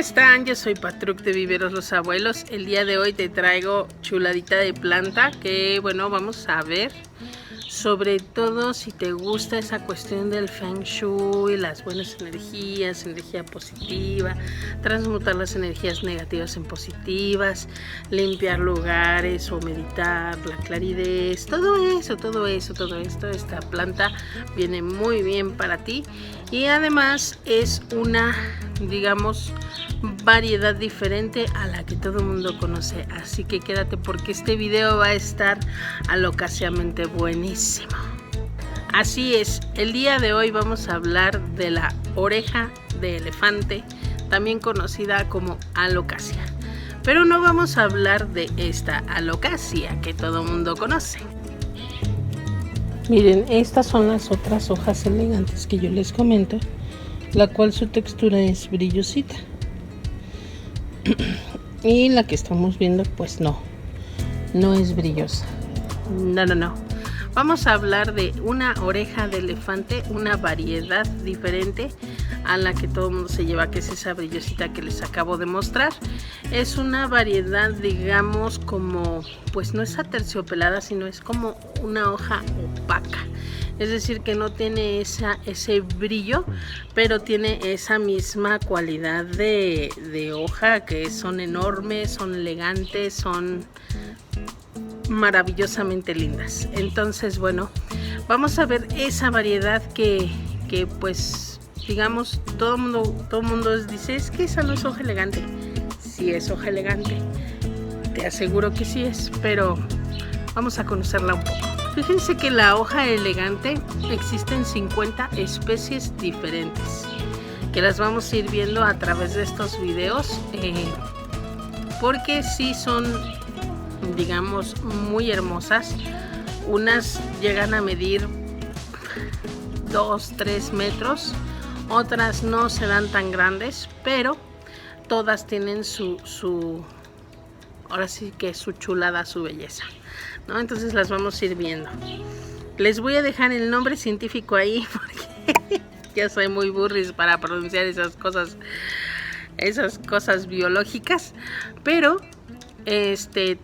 están? Yo soy Patruc de Viveros Los Abuelos. El día de hoy te traigo chuladita de planta que, bueno, vamos a ver. Sobre todo si te gusta esa cuestión del Feng Shui, las buenas energías, energía positiva, transmutar las energías negativas en positivas, limpiar lugares o meditar, la claridad, todo esto, esta planta viene muy bien para ti y además es una, digamos, variedad diferente a la que todo el mundo conoce, así que quédate porque este video va a estar alocasamente buenísimo. Así es, el día de hoy vamos a hablar de la oreja de elefante, también conocida como alocasia, pero no vamos a hablar de esta alocasia que todo el mundo conoce. Miren, estas son las otras hojas elegantes que yo les comento, la cual su textura es brillosita. Y la que estamos viendo pues no es brillosa. No. Vamos a hablar de una oreja de elefante, una variedad diferente a la que todo el mundo se lleva, que es esa brillosita que les acabo de mostrar. Es una variedad, digamos, como, pues no es aterciopelada, sino es como una hoja opaca. Es decir, que no tiene ese brillo, pero tiene esa misma cualidad de hoja, que son enormes, son elegantes, son maravillosamente lindas. Entonces, bueno, vamos a ver esa variedad que pues, digamos, todo el mundo dice, es que esa no es hoja elegante. Sí es hoja elegante, te aseguro que sí es, pero vamos a conocerla un poco. Fíjense que la hoja elegante existen 50 especies diferentes, que las vamos a ir viendo a través de estos videos, porque sí son, digamos, muy hermosas. Unas llegan a medir 2-3 metros, otras no se dan tan grandes, pero todas tienen ahora sí que su chulada, su belleza, ¿no? Entonces las vamos a ir viendo. Les voy a dejar el nombre científico ahí porque ya soy muy burris para pronunciar esas cosas biológicas, pero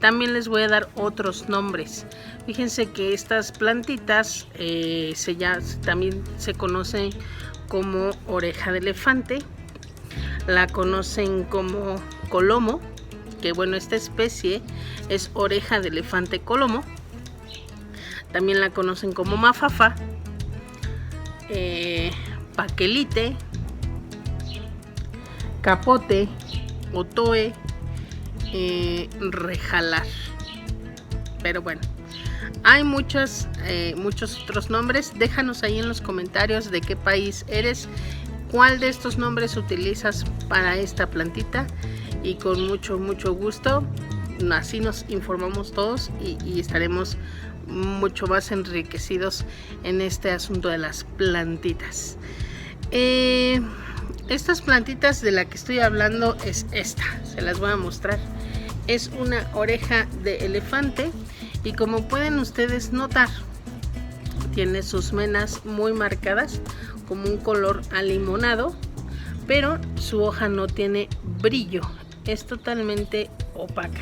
también les voy a dar otros nombres. Fíjense que estas plantitas también se conocen como oreja de elefante, la conocen como colomo, que bueno, esta especie es oreja de elefante colomo. También la conocen como mafafa, paquelite, capote, otoe, rejalar. Pero bueno, hay muchos otros nombres. Déjanos ahí en los comentarios de qué país eres, cuál de estos nombres utilizas para esta plantita, y con mucho gusto así nos informamos todos y estaremos mucho más enriquecidos en este asunto de las plantitas. Estas plantitas de la que estoy hablando es esta, se las voy a mostrar. Es una oreja de elefante y como pueden ustedes notar, tiene sus menas muy marcadas como un color alimonado, pero su hoja no tiene brillo, es totalmente opaca.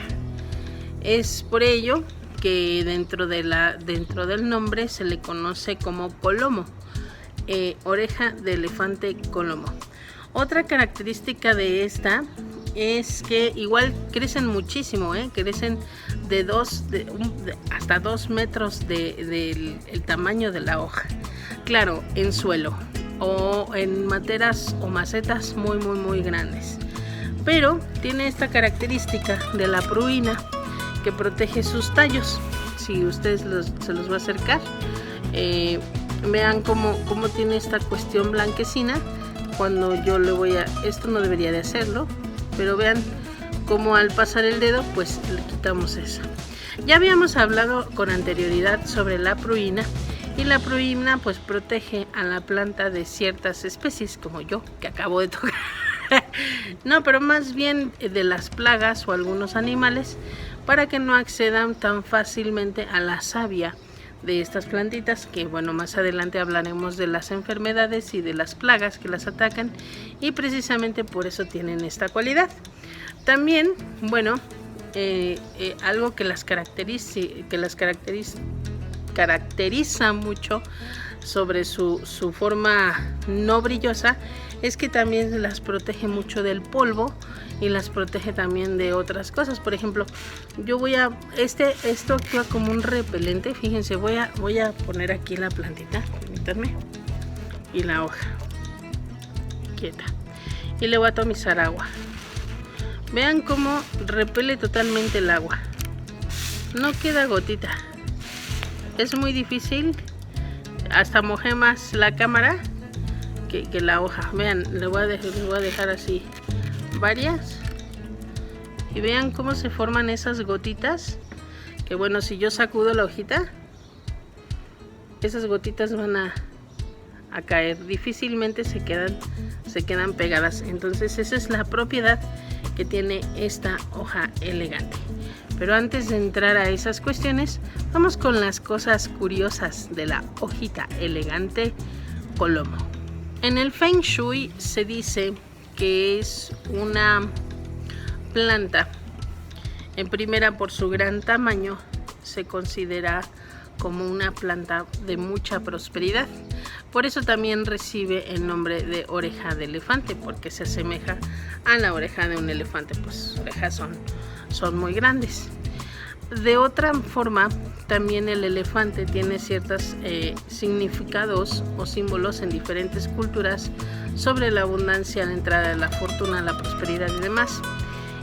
Es por ello que dentro del nombre se le conoce como colomo, oreja de elefante colomo. Otra característica de esta es que igual crecen muchísimo, crecen hasta 2 metros del tamaño de la hoja. Claro, en suelo o en materas o macetas muy grandes. Pero tiene esta característica de la pruina que protege sus tallos. Si ustedes se los va a acercar, vean cómo tiene esta cuestión blanquecina. Cuando yo esto no debería de hacerlo, pero vean cómo al pasar el dedo pues le quitamos eso. Ya habíamos hablado con anterioridad sobre la pruina, y la pruina pues protege a la planta de ciertas especies, como yo que acabo de tocar. No, pero más bien de las plagas o algunos animales, para que no accedan tan fácilmente a la savia de estas plantitas, que bueno, más adelante hablaremos de las enfermedades y de las plagas que las atacan, y precisamente por eso tienen esta cualidad. También, bueno, algo que las caracteriza mucho sobre su forma no brillosa es que también las protege mucho del polvo y las protege también de otras cosas. Por ejemplo, yo voy a esto actúa como un repelente. Fíjense, voy a poner aquí la plantita, permítanme, y la hoja quieta, y le voy a atomizar agua. Vean cómo repele totalmente el agua, no queda gotita. Es muy difícil, hasta mojé más la cámara que la hoja. Vean, le voy a dejar así varias, y vean cómo se forman esas gotitas, que bueno, si yo sacudo la hojita, esas gotitas van a caer, difícilmente se quedan pegadas. Entonces esa es la propiedad que tiene esta hoja elegante. Pero antes de entrar a esas cuestiones, vamos con las cosas curiosas de la hojita elegante colomo. En el Feng Shui se dice que es una planta, en primera, por su gran tamaño, se considera como una planta de mucha prosperidad. Por eso también recibe el nombre de oreja de elefante, porque se asemeja a la oreja de un elefante, pues sus orejas son muy grandes. De otra forma, también el elefante tiene ciertos significados o símbolos en diferentes culturas sobre la abundancia, la entrada de la fortuna, la prosperidad y demás.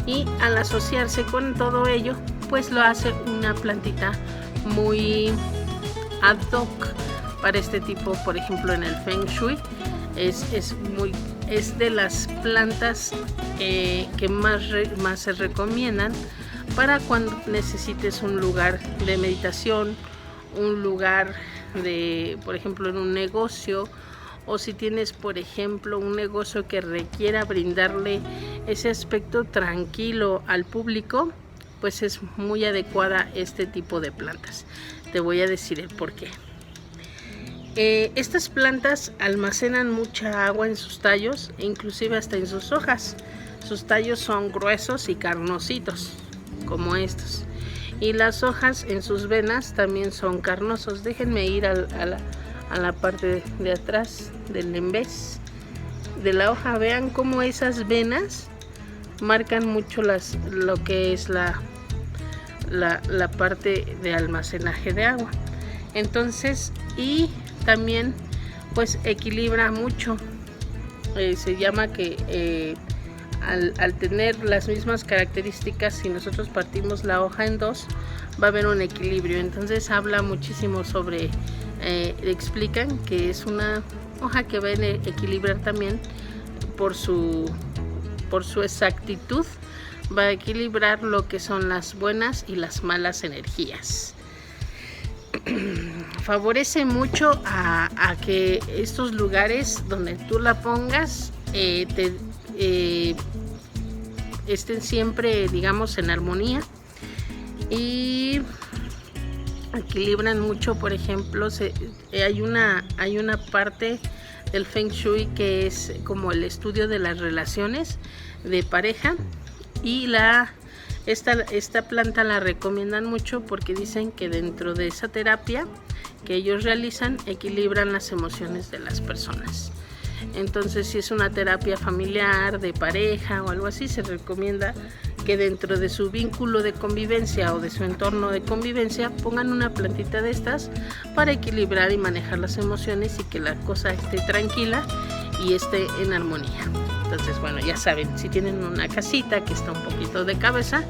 Y al asociarse con todo ello, pues lo hace una plantita muy ad hoc para este tipo. Por ejemplo, en el Feng Shui es de las plantas que más se recomiendan para cuando necesites un lugar de meditación, un lugar de, por ejemplo, en un negocio, o si tienes, por ejemplo, un negocio que requiera brindarle ese aspecto tranquilo al público, pues es muy adecuada este tipo de plantas. Te voy a decir el por qué. Estas plantas almacenan mucha agua en sus tallos e inclusive hasta en sus hojas. Sus tallos son gruesos y carnositos, como estos, y las hojas en sus venas también son carnosos. Déjenme ir a la parte de atrás del embés de la hoja. Vean cómo esas venas marcan mucho lo que es la parte de almacenaje de agua. Entonces, y también pues equilibra mucho. Se llama que al tener las mismas características, si nosotros partimos la hoja en dos, va a haber un equilibrio. Entonces habla muchísimo sobre, explican que es una hoja que va a equilibrar también por su exactitud, va a equilibrar lo que son las buenas y las malas energías. Favorece mucho a que estos lugares donde tú la pongas estén siempre, digamos, en armonía, y equilibran mucho. Por ejemplo, hay una parte del Feng Shui que es como el estudio de las relaciones de pareja, y esta planta la recomiendan mucho porque dicen que dentro de esa terapia que ellos realizan equilibran las emociones de las personas. Entonces, si es una terapia familiar, de pareja o algo así, se recomienda que dentro de su vínculo de convivencia o de su entorno de convivencia pongan una plantita de estas para equilibrar y manejar las emociones y que la cosa esté tranquila y esté en armonía. Entonces, bueno, ya saben, si tienen una casita que está un poquito de cabeza,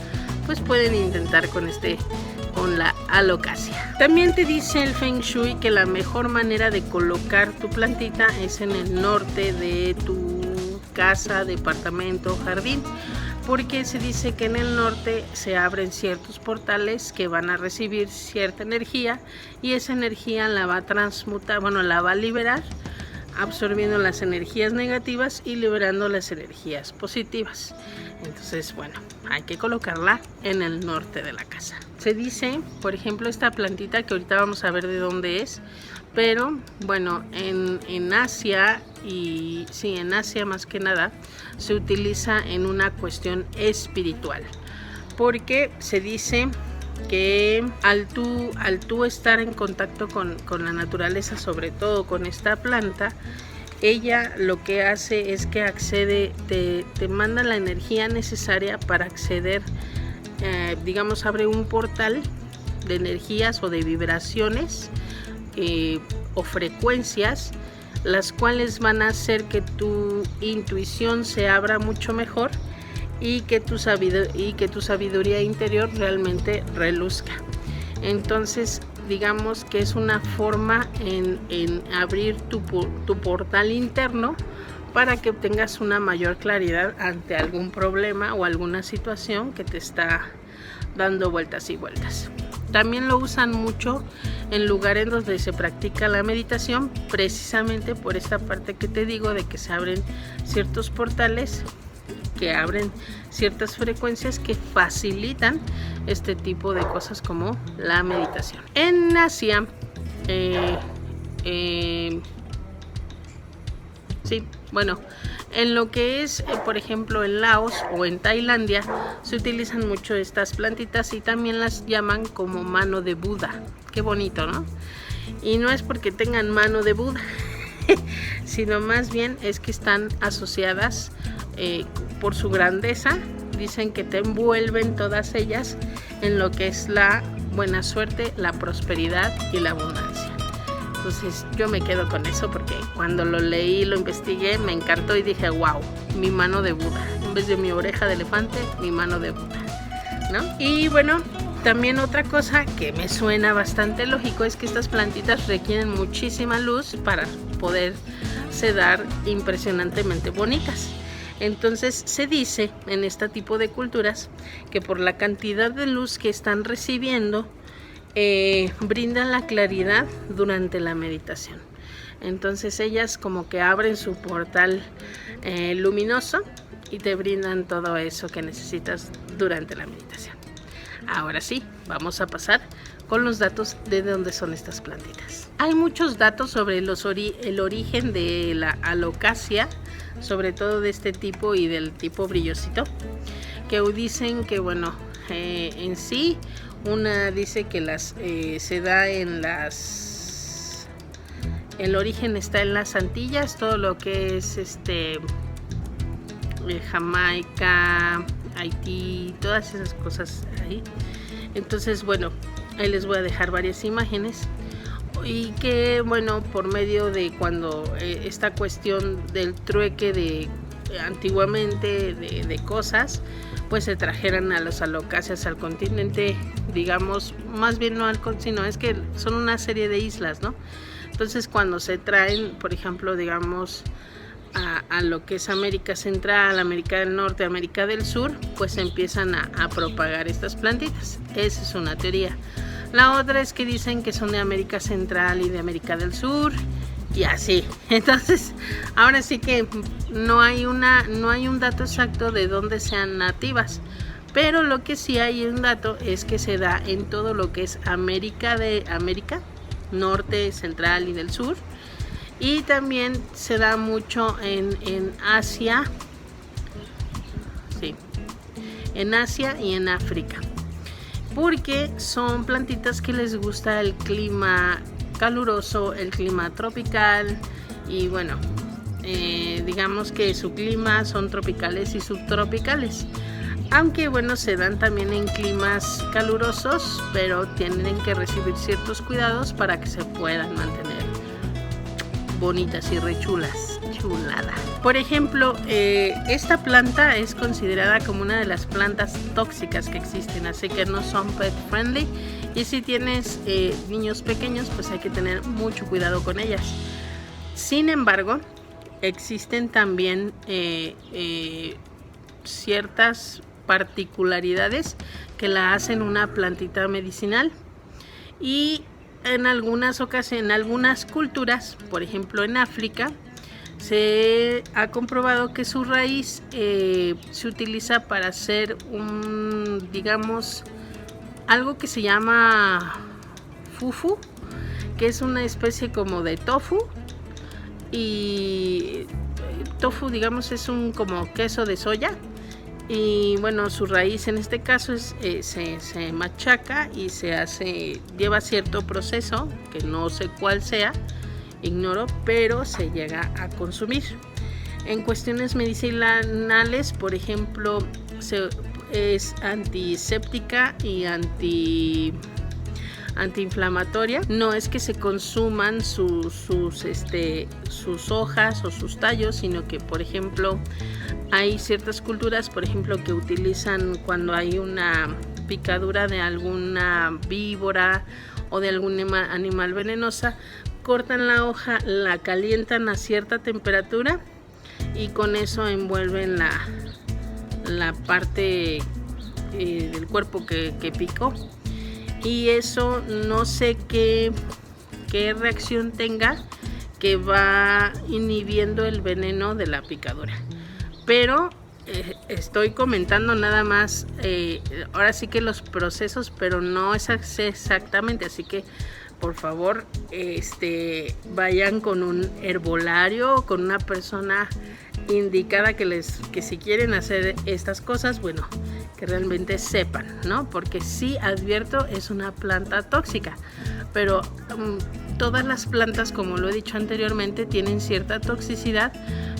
pues pueden intentar con la alocasia. También te dice el Feng Shui que la mejor manera de colocar tu plantita es en el norte de tu casa, departamento, jardín, porque se dice que en el norte se abren ciertos portales que van a recibir cierta energía, y esa energía la va a transmutar, bueno, la va a liberar absorbiendo las energías negativas y liberando las energías positivas. Entonces, bueno, hay que colocarla en el norte de la casa. Se dice, por ejemplo, esta plantita que ahorita vamos a ver de dónde es, pero bueno, en Asia, y sí, en Asia más que nada, se utiliza en una cuestión espiritual, porque se dice que al tú estar en contacto con la naturaleza, sobre todo con esta planta, ella lo que hace es que accede, te manda la energía necesaria para acceder, digamos, abre un portal de energías o de vibraciones o frecuencias, las cuales van a hacer que tu intuición se abra mucho mejor y que tu sabiduría interior realmente reluzca. Entonces, digamos que es una forma en abrir tu portal interno para que obtengas una mayor claridad ante algún problema o alguna situación que te está dando vueltas y vueltas. También lo usan mucho en lugares donde se practica la meditación, precisamente por esta parte que te digo de que se abren ciertos portales, que abren ciertas frecuencias que facilitan este tipo de cosas como la meditación. En Asia, sí, bueno, en lo que es, por ejemplo, en Laos o en Tailandia, se utilizan mucho estas plantitas y también las llaman como mano de Buda. Qué bonito, ¿no? Y no es porque tengan mano de Buda, sino más bien es que están asociadas por su grandeza. Dicen que te envuelven todas ellas en lo que es la buena suerte, la prosperidad y la abundancia. Entonces yo me quedo con eso porque cuando lo leí, lo investigué, me encantó y dije, wow, mi mano de Buda. En vez de mi oreja de elefante, mi mano de Buda, ¿no? Y bueno, también otra cosa que me suena bastante lógico es que estas plantitas requieren muchísima luz para poderse dar impresionantemente bonitas. Entonces se dice en este tipo de culturas que por la cantidad de luz que están recibiendo, brindan la claridad durante la meditación. Entonces ellas como que abren su portal luminoso y te brindan todo eso que necesitas durante la meditación. Ahora sí, vamos a pasar con los datos de dónde son estas plantitas. Hay muchos datos sobre el origen de la alocasia, sobre todo de este tipo y del tipo brillosito, que dicen que bueno, en sí, una dice que se da el origen está en las Antillas, todo lo que es Jamaica, Haití, todas esas cosas ahí. Entonces, bueno, ahí les voy a dejar varias imágenes y que, bueno, por medio de cuando esta cuestión del trueque de antiguamente de cosas, pues se trajeran a los alocáceas al continente, digamos, más bien no al continente, sino es que son una serie de islas, ¿no? Entonces cuando se traen, por ejemplo, digamos, a lo que es América Central, América del Norte, América del Sur, pues empiezan a propagar estas plantitas. Esa es una teoría. La otra es que dicen que son de América Central y de América del Sur y así. Entonces, ahora sí que no hay un dato exacto de dónde sean nativas, pero lo que sí hay un dato es que se da en todo lo que es América Norte, Central y del Sur, y también se da mucho en Asia, sí, en Asia y en África, porque son plantitas que les gusta el clima caluroso, el clima tropical y bueno, digamos que su clima son tropicales y subtropicales, aunque bueno, se dan también en climas calurosos, pero tienen que recibir ciertos cuidados para que se puedan mantener bonitas y rechulas. Chulada. Por ejemplo, esta planta es considerada como una de las plantas tóxicas que existen, así que no son pet friendly, y si tienes niños pequeños, pues hay que tener mucho cuidado con ellas. Sin embargo, existen también ciertas particularidades que la hacen una plantita medicinal, y en algunas ocasiones, en algunas culturas, por ejemplo en África, se ha comprobado que su raíz se utiliza para hacer digamos, algo que se llama fufu, que es una especie como de tofu, y tofu, digamos, es como queso de soya, y bueno, su raíz en este caso es, se machaca y lleva cierto proceso, que no sé cuál sea, ignoro, pero se llega a consumir. En cuestiones medicinales, por ejemplo, es antiséptica y antiinflamatoria. No es que se consuman sus hojas o sus tallos, sino que, por ejemplo, hay ciertas culturas, por ejemplo, que utilizan cuando hay una picadura de alguna víbora o de algún animal venenosa, cortan la hoja, la calientan a cierta temperatura y con eso envuelven la parte del cuerpo que picó, y eso no sé qué reacción tenga, que va inhibiendo el veneno de la picadura, pero estoy comentando nada más, ahora sí que los procesos, pero no es exactamente, así que por favor vayan con un herbolario o con una persona indicada que si quieren hacer estas cosas, bueno, que realmente sepan, ¿no? Porque sí advierto, es una planta tóxica, pero todas las plantas, como lo he dicho anteriormente, tienen cierta toxicidad,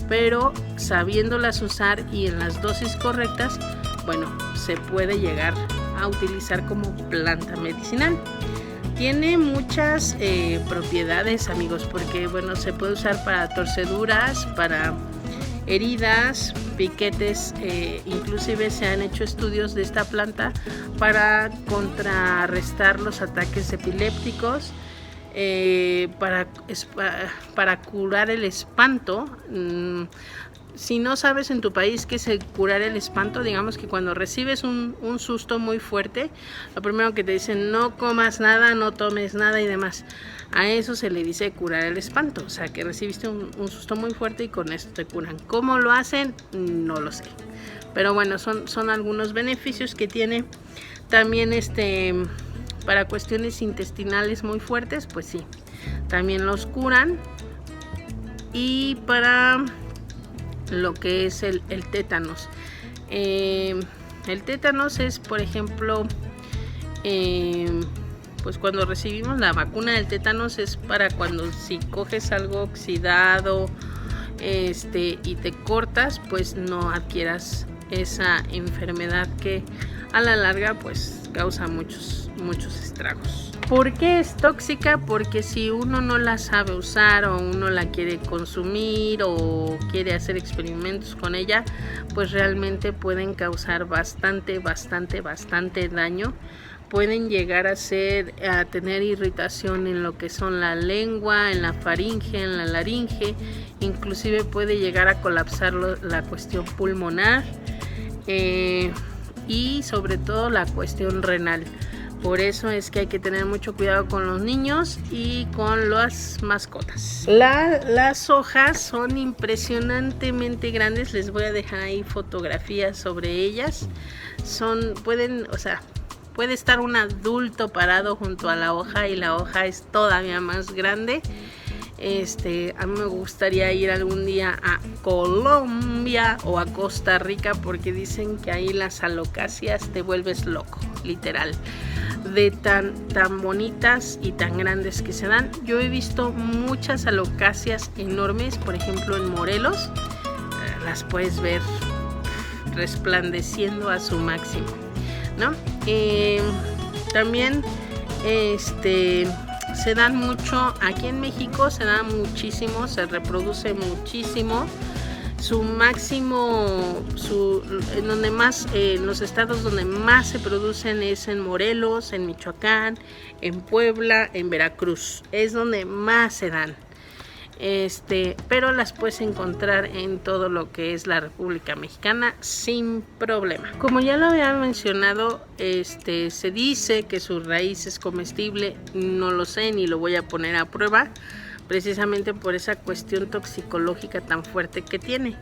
pero sabiéndolas usar y en las dosis correctas, bueno, se puede llegar a utilizar como planta medicinal. Tiene muchas propiedades, amigos, porque bueno, se puede usar para torceduras, para heridas, piquetes, inclusive se han hecho estudios de esta planta para contrarrestar los ataques epilépticos, para curar el espanto. Si no sabes en tu país qué es curar el espanto, digamos que cuando recibes un susto muy fuerte, lo primero que te dicen, no comas nada, no tomes nada y demás. A eso se le dice curar el espanto, o sea que recibiste un susto muy fuerte y con esto te curan. ¿Cómo lo hacen? No lo sé. Pero bueno, son algunos beneficios que tiene. También para cuestiones intestinales muy fuertes, pues sí, también los curan. Y para lo que es el tétanos. El tétanos es, por ejemplo, pues cuando recibimos la vacuna del tétanos es para cuando si coges algo oxidado y te cortas, pues no adquieras esa enfermedad que a la larga pues causa muchos estragos. ¿Por qué es tóxica? Porque si uno no la sabe usar o uno la quiere consumir o quiere hacer experimentos con ella, pues realmente pueden causar bastante daño. Pueden llegar a tener irritación en lo que son la lengua, en la faringe, en la laringe, inclusive puede llegar a colapsar la cuestión pulmonar y sobre todo la cuestión renal. Por eso es que hay que tener mucho cuidado con los niños y con las mascotas. Las hojas son impresionantemente grandes. Les voy a dejar ahí fotografías sobre ellas. Puede estar un adulto parado junto a la hoja y la hoja es todavía más grande. A mí me gustaría ir algún día a Colombia o a Costa Rica porque dicen que ahí las alocasias te vuelves loco, literal, de tan bonitas y tan grandes que se dan. Yo he visto muchas alocasias enormes, por ejemplo en Morelos, las puedes ver resplandeciendo a su máximo, ¿no? También se dan mucho, aquí en México se dan muchísimo, se reproduce muchísimo. Su máximo, en donde más, los estados donde más se producen es en Morelos, en Michoacán, en Puebla, en Veracruz, es donde más se dan. pero las puedes encontrar en todo lo que es la República Mexicana sin problema. Como ya lo había mencionado, se dice que su raíz es comestible. No lo sé ni lo voy a poner a prueba, precisamente por esa cuestión toxicológica tan fuerte que tiene.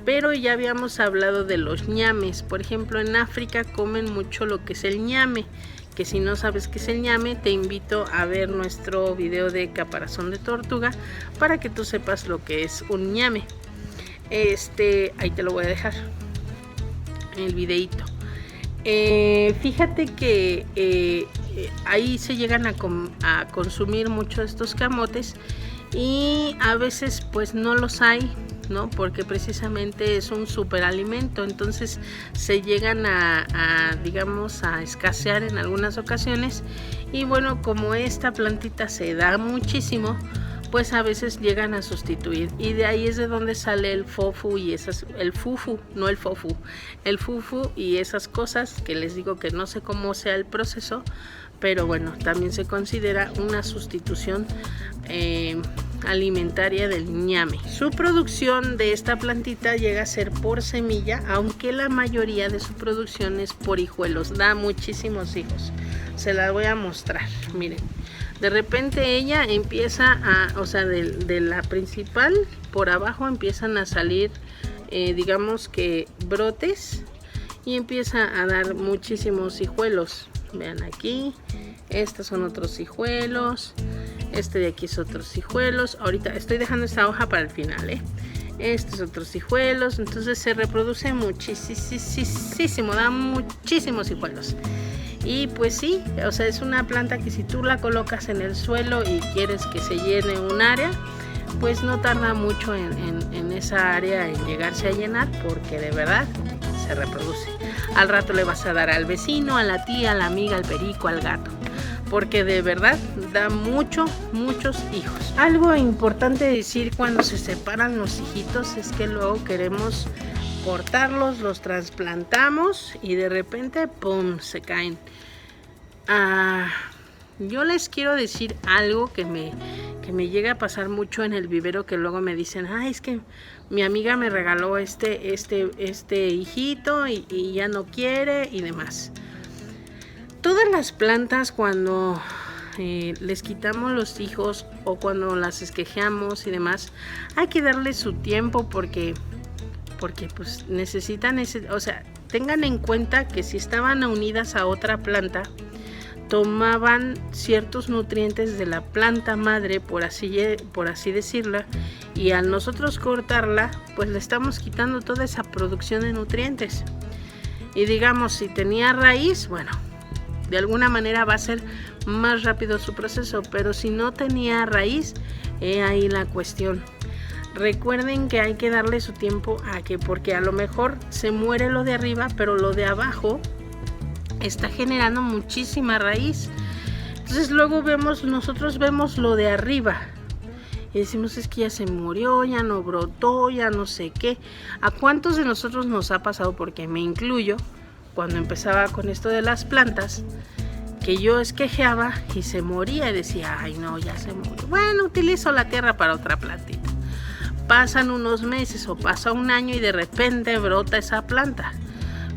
Pero ya habíamos hablado de los ñames. Por ejemplo, en África comen mucho lo que es el ñame, que si no sabes qué es el ñame, te invito a ver nuestro video de caparazón de tortuga para que tú sepas lo que es un ñame. Ahí te lo voy a dejar en el videito. Fíjate que ahí se llegan a consumir mucho estos camotes, y a veces pues no los hay, ¿no? Porque precisamente es un superalimento, entonces se llegan digamos, a escasear en algunas ocasiones. Y bueno, como esta plantita se da muchísimo, pues a veces llegan a sustituir, y de ahí es de donde sale el fufu y el fufu y esas cosas que les digo que no sé cómo sea el proceso, pero bueno, también se considera una sustitución alimentaria del ñame. Su producción de esta plantita llega a ser por semilla, aunque la mayoría de su producción es por hijuelos, da muchísimos hijos. Se las voy a mostrar, miren. De repente ella empieza o sea, de la principal, por abajo empiezan a salir, digamos que brotes, y empieza a dar muchísimos hijuelos. Vean aquí, estos son otros hijuelos, de aquí es otros hijuelos. Ahorita estoy dejando esta hoja para el final, estos otros hijuelos. Entonces se reproduce muchísimo, da muchísimos hijuelos. Y pues sí, o sea, es una planta que si tú la colocas en el suelo y quieres que se llene un área, pues no tarda mucho en esa área en llegarse a llenar, porque de verdad se reproduce. Al rato le vas a dar al vecino, a la tía, a la amiga, al perico, al gato, porque de verdad da muchos hijos. Algo importante decir cuando se separan los hijitos es que luego queremos cortarlos, los trasplantamos y de repente ¡pum!, se caen. Yo les quiero decir algo que me llega a pasar mucho en el vivero, que luego me dicen, es que mi amiga me regaló este hijito y ya no quiere y demás. Todas las plantas, cuando les quitamos los hijos o cuando las esquejeamos y demás, hay que darle su tiempo, porque pues necesitan o sea, tengan en cuenta que si estaban unidas a otra planta, tomaban ciertos nutrientes de la planta madre, por así decirlo, y al nosotros cortarla, pues le estamos quitando toda esa producción de nutrientes. Y digamos, si tenía raíz, bueno, de alguna manera va a ser más rápido su proceso, pero si no tenía raíz, ahí la cuestión. Recuerden que hay que darle su tiempo porque a lo mejor se muere lo de arriba, pero lo de abajo está generando muchísima raíz. Entonces luego nosotros vemos lo de arriba y decimos, es que ya se murió, ya no brotó, ya no sé qué. ¿A cuántos de nosotros nos ha pasado? Porque me incluyo, cuando empezaba con esto de las plantas, que yo esquejeaba y se moría y decía, ay no, ya se murió. Bueno, utilizo la tierra para otra plantita. Pasan unos meses o pasa un año y de repente brota esa planta.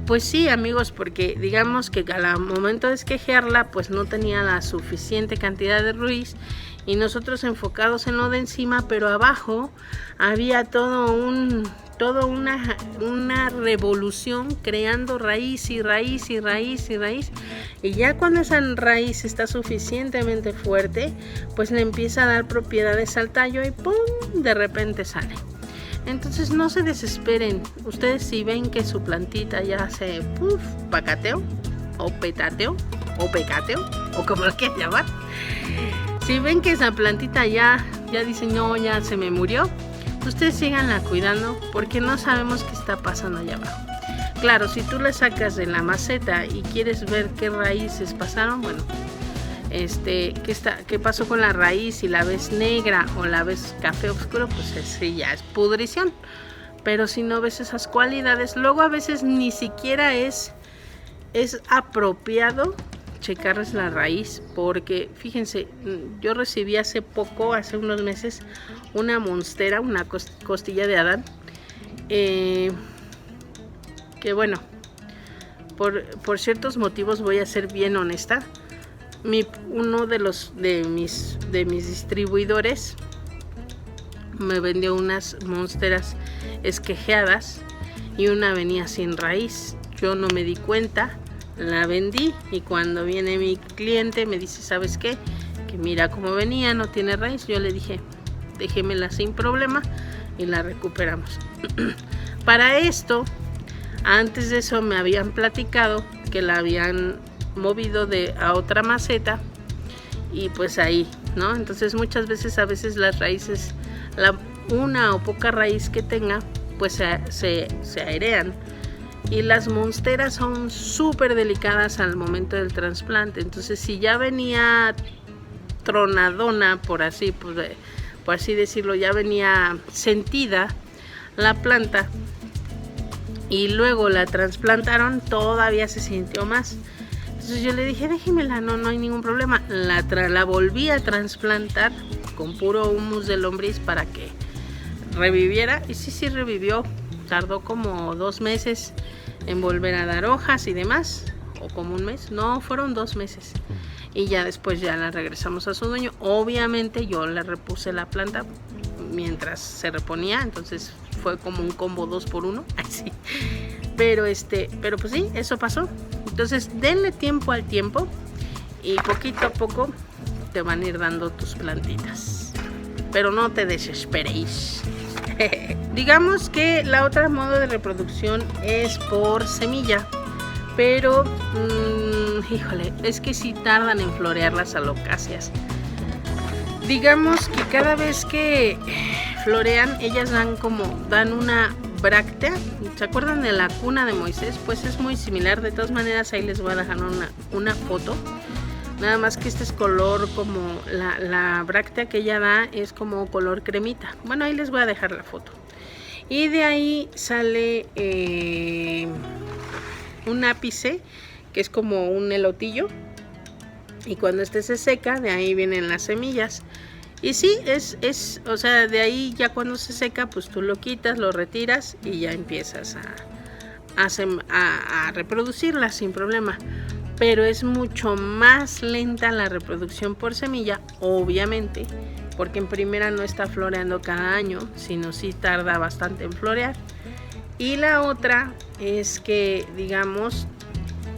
Pues sí, amigos, porque digamos que al momento de esquejearla, pues no tenía la suficiente cantidad de raíz, y nosotros enfocados en lo de encima, pero abajo había una revolución creando raíz y raíz y raíz y raíz, y ya cuando esa raíz está suficientemente fuerte, pues le empieza a dar propiedades al tallo y ¡pum!, de repente sale. Entonces no se desesperen. Ustedes, si ven que su plantita ya se pacateó o petateó o pecateo o como lo quieran llamar, si ven que esa plantita ya dicen, no, ya se me murió, ustedes síganla cuidando, porque no sabemos qué está pasando allá abajo. Claro, si tú la sacas de la maceta y quieres ver qué raíces pasaron, bueno, qué pasó con la raíz, si la ves negra o la ves café oscuro, pues ese ya es pudrición. Pero si no ves esas cualidades, luego a veces ni siquiera es apropiado checarles la raíz, porque fíjense, yo recibí hace poco, hace unos meses, una monstera, una costilla de Adán, que bueno, por ciertos motivos, voy a ser bien honesta, uno de mis distribuidores me vendió unas monsteras esquejeadas y una venía sin raíz. Yo no me di cuenta, la vendí, y cuando viene mi cliente me dice, ¿sabes qué? Que mira cómo venía, no tiene raíz. Yo le dije, déjemela sin problema y la recuperamos. Para esto, antes de eso me habían platicado que la habían movido a otra maceta, y pues ahí, ¿no? Entonces muchas veces, a veces las raíces, una o poca raíz que tenga, pues se airean, y las monsteras son súper delicadas al momento del trasplante. Entonces si ya venía tronadona, por así decirlo, ya venía sentida la planta y luego la trasplantaron, todavía se sintió más. Entonces yo le dije, déjemela, no hay ningún problema. La volví a trasplantar con puro humus de lombriz para que reviviera, y sí revivió. Tardó como 2 meses en volver a dar hojas y demás, o como un mes, no, fueron 2 meses, y ya después ya la regresamos a su dueño. Obviamente yo le repuse la planta mientras se reponía, entonces fue como un combo 2x1, así. Pero pues sí, eso pasó. Entonces denle tiempo al tiempo y poquito a poco te van a ir dando tus plantitas, pero no te desesperéis. Digamos que la otra modo de reproducción es por semilla, pero híjole, es que sí tardan en florear las alocáceas. Digamos que cada vez que florean, ellas dan una bráctea. ¿Se acuerdan de la cuna de Moisés? Pues es muy similar. De todas maneras, ahí les voy a dejar una foto. Nada más que este es color, como la bráctea que ella da es como color cremita. Bueno, ahí les voy a dejar la foto. Y de ahí sale un ápice, que es como un elotillo. Y cuando este se seca, de ahí vienen las semillas. Y sí, o sea, de ahí ya cuando se seca, pues tú lo quitas, lo retiras y ya empiezas a reproducirlas sin problema. Pero es mucho más lenta la reproducción por semilla, obviamente, porque en primera no está floreando cada año, sino sí tarda bastante en florear. Y la otra es que, digamos,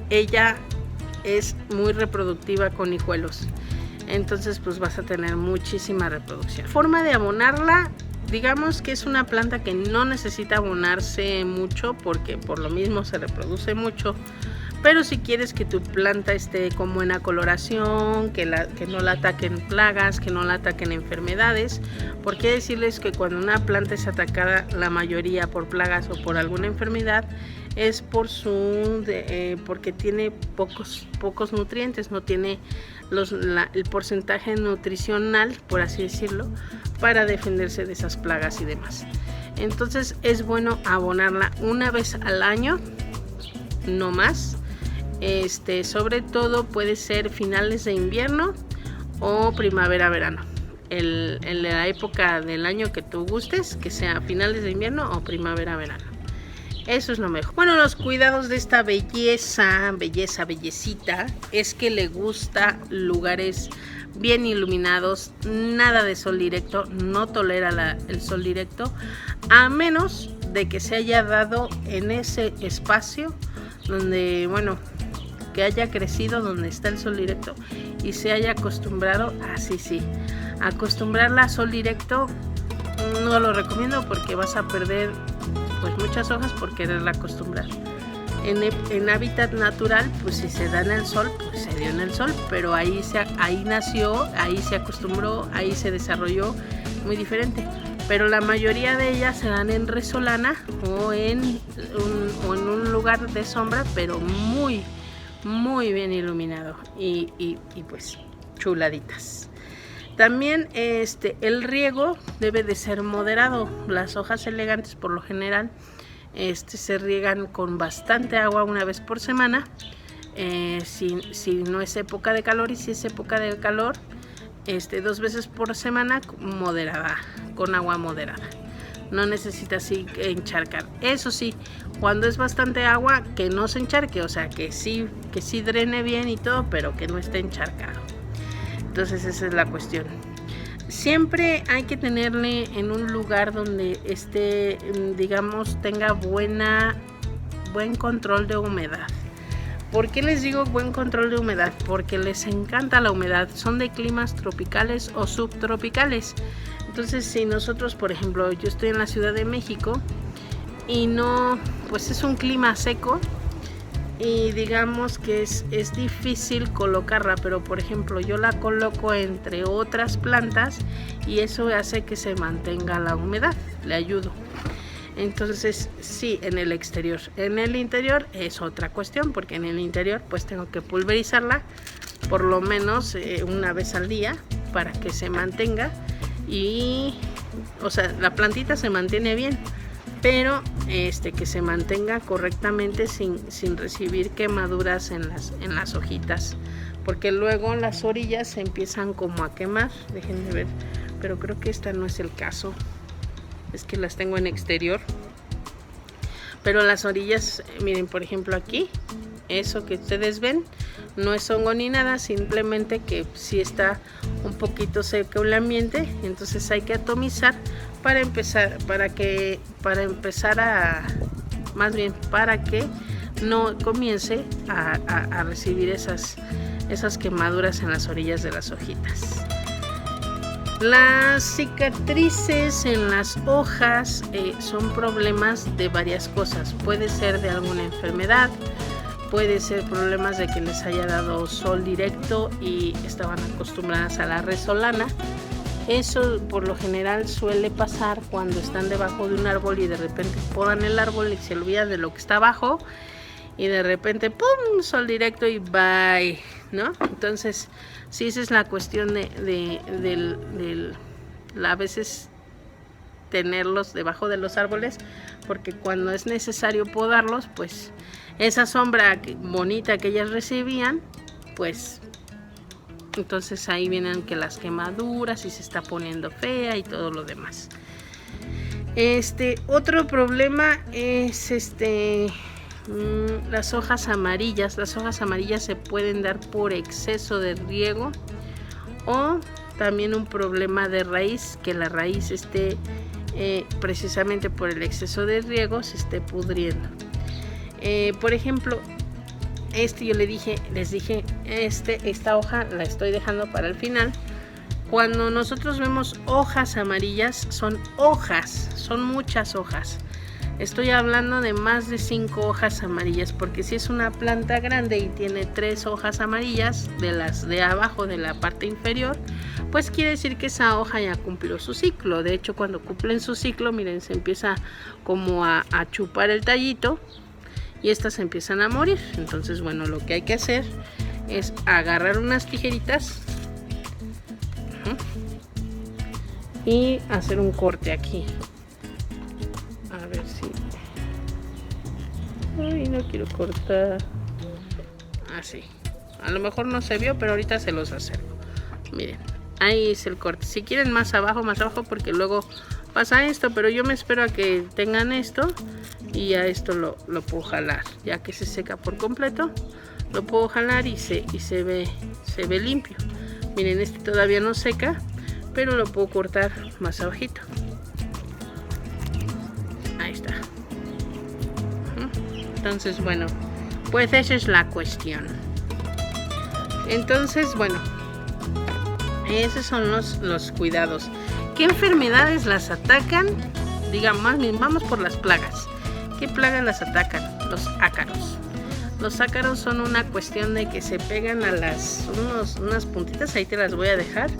ella es muy reproductiva con hijuelos, entonces pues vas a tener muchísima reproducción. Forma de abonarla, digamos que es una planta que no necesita abonarse mucho, porque por lo mismo se reproduce mucho. Pero si quieres que tu planta esté con buena coloración, que no la ataquen plagas, que no la ataquen enfermedades, porque decirles que cuando una planta es atacada, la mayoría por plagas o por alguna enfermedad, es porque tiene pocos nutrientes, no tiene el porcentaje nutricional, por así decirlo, para defenderse de esas plagas y demás. Entonces es bueno abonarla una vez al año, no más. Sobre todo puede ser finales de invierno o primavera-verano. En la época del año que tú gustes, que sea finales de invierno o primavera-verano. Eso es lo mejor. Bueno, los cuidados de esta bellecita, es que le gusta lugares bien iluminados, nada de sol directo, no tolera el sol directo, a menos de que se haya dado en ese espacio donde, bueno, que haya crecido donde está el sol directo y se haya acostumbrado, acostumbrarla a sol directo no lo recomiendo, porque vas a perder pues muchas hojas por quererla acostumbrar. En hábitat natural, pues si se da en el sol, pues se dio en el sol, pero ahí nació, ahí se acostumbró, ahí se desarrolló, muy diferente. Pero la mayoría de ellas se dan en resolana o en un lugar de sombra, pero muy, muy bien iluminado y pues chuladitas. También el riego debe de ser moderado. Las hojas elegantes por lo general se riegan con bastante agua una vez por semana, si no es época de calor, y si es época de calor, 2 veces por semana moderada, con agua moderada. No necesita así encharcar. Eso sí, cuando es bastante agua, que no se encharque, o sea, que sí drene bien y todo, pero que no esté encharcado. Entonces esa es la cuestión. Siempre hay que tenerle en un lugar donde esté, digamos, tenga buen control de humedad. ¿Por qué les digo buen control de humedad? Porque les encanta la humedad. Son de climas tropicales o subtropicales. Entonces, si nosotros, por ejemplo, yo estoy en la Ciudad de México y no, pues es un clima seco y digamos que es difícil colocarla, pero por ejemplo yo la coloco entre otras plantas y eso hace que se mantenga la humedad, le ayudo. Entonces sí, en el exterior. En el interior es otra cuestión, porque en el interior pues tengo que pulverizarla por lo menos una vez al día para que se mantenga. Y, o sea, la plantita se mantiene bien, pero que se mantenga correctamente sin recibir quemaduras en las hojitas, porque luego las orillas se empiezan como a quemar. Déjenme ver, pero creo que esta no es el caso, es que las tengo en exterior. Pero las orillas, miren, por ejemplo aquí, eso que ustedes ven, no es hongo ni nada, simplemente que sí está un poquito seco el ambiente, entonces hay que atomizar para que no comience a recibir esas quemaduras en las orillas de las hojitas. Las cicatrices en las hojas son problemas de varias cosas. Puede ser de alguna enfermedad, puede ser problemas de que les haya dado sol directo y estaban acostumbradas a la resolana. Eso por lo general suele pasar cuando están debajo de un árbol y de repente podan el árbol y se olvidan de lo que está abajo y de repente ¡pum! Sol directo y bye, ¿no? Entonces sí, esa es la cuestión de a veces tenerlos debajo de los árboles, porque cuando es necesario podarlos, pues esa sombra bonita que ellas recibían, pues entonces ahí vienen que las quemaduras y se está poniendo fea y todo lo demás. Otro problema es las hojas amarillas. Las hojas amarillas se pueden dar por exceso de riego o también un problema de raíz, que la raíz esté precisamente por el exceso de riego se esté pudriendo. Por ejemplo, yo les dije, esta hoja la estoy dejando para el final. Cuando nosotros vemos hojas amarillas, son hojas, son muchas hojas. Estoy hablando de más de 5 hojas amarillas, porque si es una planta grande y tiene 3 hojas amarillas de las de abajo, de la parte inferior, pues quiere decir que esa hoja ya cumplió su ciclo. De hecho, cuando cumplen su ciclo, miren, se empieza como a chupar el tallito y estas empiezan a morir. Entonces, bueno, lo que hay que hacer es agarrar unas tijeritas y hacer un corte aquí. A ver si... Ay, no quiero cortar. Así. A lo mejor no se vio, pero ahorita se los acerco. Miren, ahí es el corte. Si quieren más abajo, porque luego pasa esto, pero yo me espero a que tengan esto y a esto lo puedo jalar. Ya que se seca por completo, lo puedo jalar y se ve limpio. Miren, todavía no seca, pero lo puedo cortar más abajito. Ahí está. Entonces, bueno, pues esa es la cuestión. Entonces, bueno, esos son los cuidados. ¿Qué enfermedades las atacan? Digamos, vamos por las plagas. ¿Qué plagas las atacan? Los ácaros. Los ácaros son una cuestión de que se pegan a unas puntitas, ahí te las voy a dejar,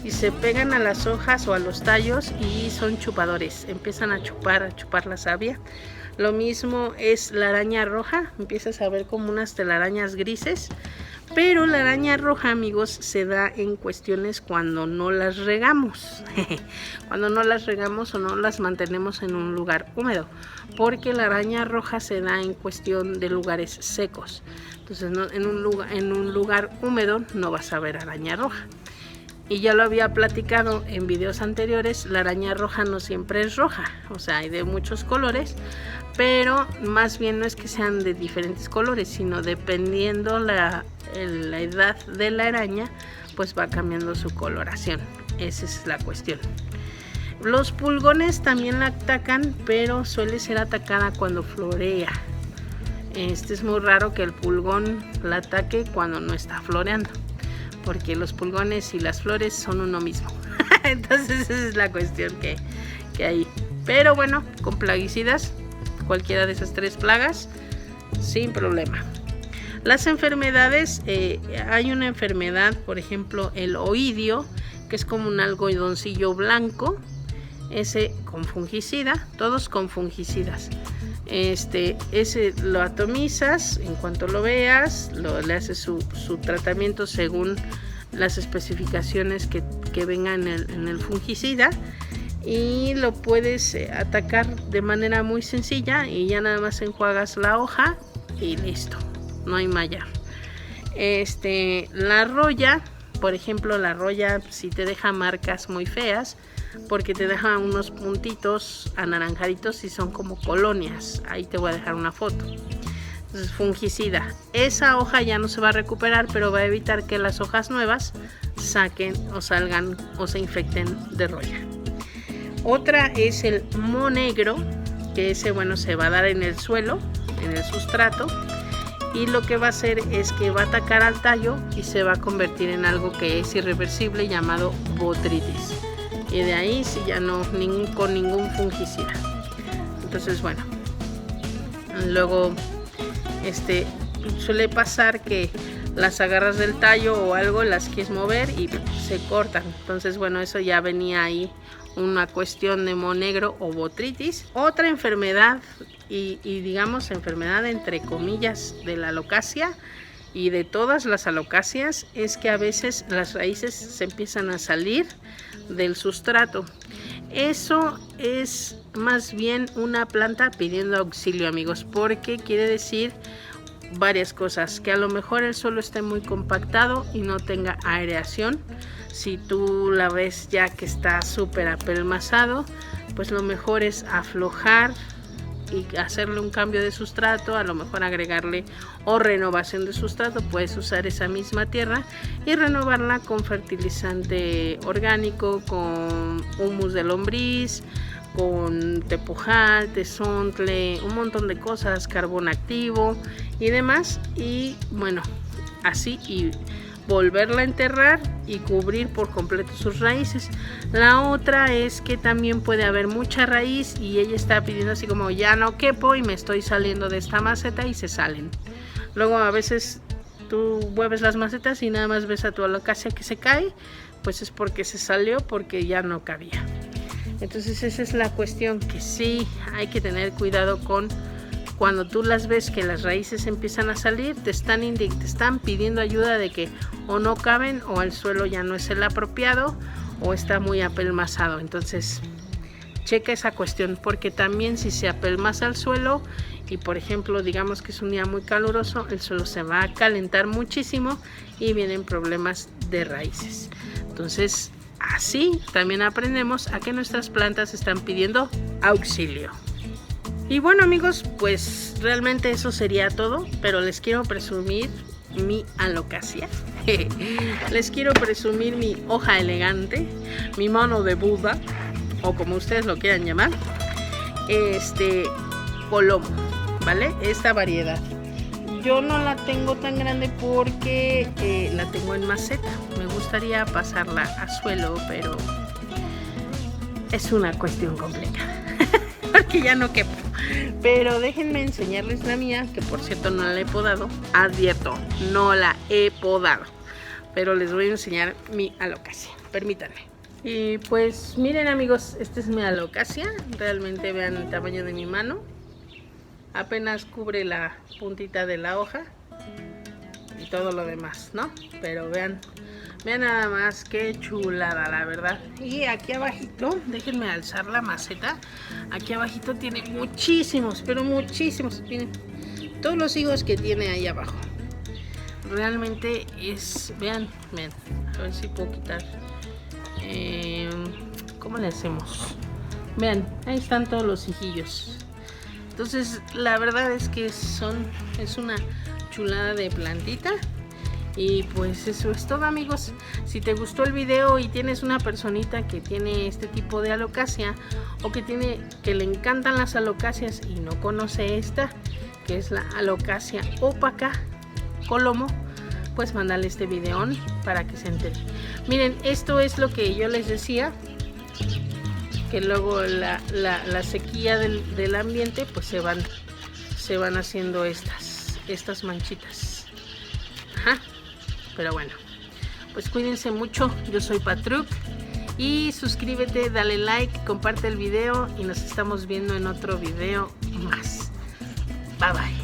y se pegan a las hojas o a los tallos y son chupadores. Empiezan a chupar la savia. Lo mismo es la araña roja, empiezas a ver como unas telarañas grises, Pero la araña roja, amigos, se da en cuestiones cuando no las regamos. Cuando no las regamos o no las mantenemos en un lugar húmedo. Porque la araña roja se da en cuestión de lugares secos. Entonces en un lugar húmedo no vas a ver araña roja. Y ya lo había platicado en videos anteriores, la araña roja no siempre es roja, o sea, hay de muchos colores, pero más bien no es que sean de diferentes colores, sino dependiendo la edad de la araña, pues va cambiando su coloración. Esa es la cuestión. Los pulgones también la atacan, pero suele ser atacada cuando florea. Es muy raro que el pulgón la ataque cuando no está floreando, porque los pulgones y las flores son uno mismo. Entonces esa es la cuestión que hay. Pero bueno, con plaguicidas, cualquiera de esas 3 plagas, sin problema. Las enfermedades, hay una enfermedad, por ejemplo, el oidio, que es como un algodoncillo blanco, ese con fungicida, todos con fungicidas. Ese lo atomizas en cuanto lo veas, le haces su tratamiento según las especificaciones que vengan en el fungicida, y lo puedes atacar de manera muy sencilla, y ya nada más enjuagas la hoja y listo, no hay malla. La roya, por ejemplo, la roya si te deja marcas muy feas, porque te deja unos puntitos anaranjaditos y son como colonias. Ahí te voy a dejar una foto. Entonces, fungicida. Esa hoja ya no se va a recuperar, pero va a evitar que las hojas nuevas saquen o salgan o se infecten de roya. Otra es el moho negro, que ese, bueno, se va a dar en el suelo, en el sustrato, y lo que va a hacer es que va a atacar al tallo y se va a convertir en algo que es irreversible, llamado botrytis. Y de ahí sí ya no con ningún fungicida. Entonces, bueno, luego suele pasar que las agarras del tallo o algo, las quieres mover y se cortan. Entonces, bueno, eso ya venía ahí una cuestión de moho negro o botrytis. Otra enfermedad, y digamos enfermedad entre comillas, de la alocasia y de todas las alocasias, es que a veces las raíces se empiezan a salir del sustrato. Eso es más bien una planta pidiendo auxilio, amigos, porque quiere decir varias cosas: que a lo mejor el suelo esté muy compactado y no tenga aireación. Si tú la ves ya que está súper apelmazado, pues lo mejor es aflojar y hacerle un cambio de sustrato, a lo mejor agregarle o renovación de sustrato. Puedes usar esa misma tierra y renovarla con fertilizante orgánico, con humus de lombriz, con tepujal, tezontle, un montón de cosas, carbón activo y demás, y bueno, así, y volverla a enterrar y cubrir por completo sus raíces. La otra es que también puede haber mucha raíz y ella está pidiendo así como: ya no quepo y me estoy saliendo de esta maceta, y se salen. Luego a veces tú mueves las macetas y nada más ves a tu alocasia que se cae, pues es porque se salió, porque ya no cabía. Entonces esa es la cuestión, que sí hay que tener cuidado con cuando tú las ves que las raíces empiezan a salir, te están pidiendo ayuda de que o no caben, o el suelo ya no es el apropiado, o está muy apelmazado. Entonces checa esa cuestión, porque también si se apelmaza el suelo y por ejemplo digamos que es un día muy caluroso, el suelo se va a calentar muchísimo y vienen problemas de raíces. Entonces así también aprendemos a que nuestras plantas están pidiendo auxilio. Y bueno, amigos, pues realmente eso sería todo, pero les quiero presumir mi alocasia. Les quiero presumir mi hoja elegante, mi mano de Buda, o como ustedes lo quieran llamar, Colomo, ¿vale? Esta variedad. Yo no la tengo tan grande porque la tengo en maceta. Me gustaría pasarla a suelo, pero es una cuestión complicada. Porque ya no quepo. Pero déjenme enseñarles la mía, que por cierto no la he podado. Advierto, no la he podado. Pero les voy a enseñar mi alocasia. Permítanme. Y pues miren, amigos, esta es mi alocasia. Realmente vean el tamaño de mi mano. Apenas cubre la puntita de la hoja. y todo lo demás, ¿no? Pero vean nada más qué chulada, la verdad. Y aquí abajito, déjenme alzar la maceta. Aquí abajito tiene muchísimos, pero muchísimos. Miren, todos los higos que tiene ahí abajo. Realmente es, vean, a ver si puedo quitar. ¿Cómo le hacemos? Vean, ahí están todos los hijillos. Entonces, la verdad es que es una chulada de plantita. Y pues eso es todo, amigos. Si te gustó el video y tienes una personita que tiene este tipo de alocasia o que le encantan las alocasias y no conoce esta, que es la alocasia opaca colomo, pues mándale este videón para que se entere. Miren, esto es lo que yo les decía, que luego la sequía del ambiente pues se van haciendo estas manchitas. Ajá. Pero bueno, pues cuídense mucho. Yo soy Patruk y suscríbete, dale like, comparte el video y nos estamos viendo en otro video más. Bye bye.